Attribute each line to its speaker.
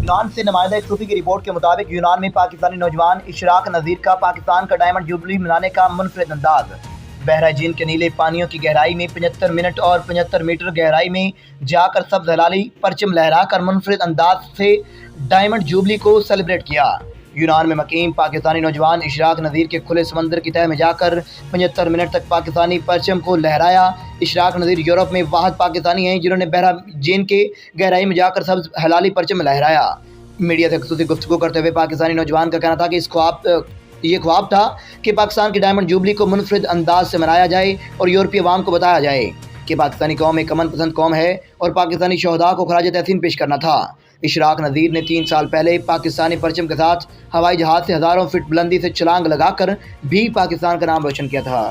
Speaker 1: یونان سے نمائندہ صوفی کی رپورٹ کے مطابق یونان میں پاکستانی نوجوان اشراق نذیر کا پاکستان کا ڈائمنڈ جوبلی منانے کا منفرد انداز۔ بحرہ جین کے نیلے پانیوں کی گہرائی میں 75 منٹ اور 75 میٹر گہرائی میں جا کر سبز ہلالی پرچم لہرا کر منفرد انداز سے ڈائمنڈ جوبلی کو سیلیبریٹ کیا۔ یونان میں مقیم پاکستانی نوجوان اشراق نذیر کے کھلے سمندر کی تہہ میں جا کر 75 منٹ تک پاکستانی پرچم کو لہرایا۔ اشراق نذیر یورپ میں واحد پاکستانی ہیں جنہوں نے بحرہ جین کے گہرائی میں جا کر سبز ہلالی پرچم لہرایا۔ میڈیا سے خصوصی گفتگو کرتے ہوئے پاکستانی نوجوان کا کہنا تھا کہ یہ خواب تھا کہ پاکستان کی ڈائمنڈ جوبلی کو منفرد انداز سے منایا جائے اور یورپی عوام کو بتایا جائے کہ پاکستانی قوم ایک امن پسند قوم ہے اور پاکستانی شہداء کو خراج تحسین پیش کرنا تھا۔ اشراق نذیر نے 3 سال پہلے پاکستانی پرچم کے ساتھ ہوائی جہاز سے ہزاروں فٹ بلندی سے چھلانگ لگا کر بھی پاکستان کا نام روشن کیا تھا۔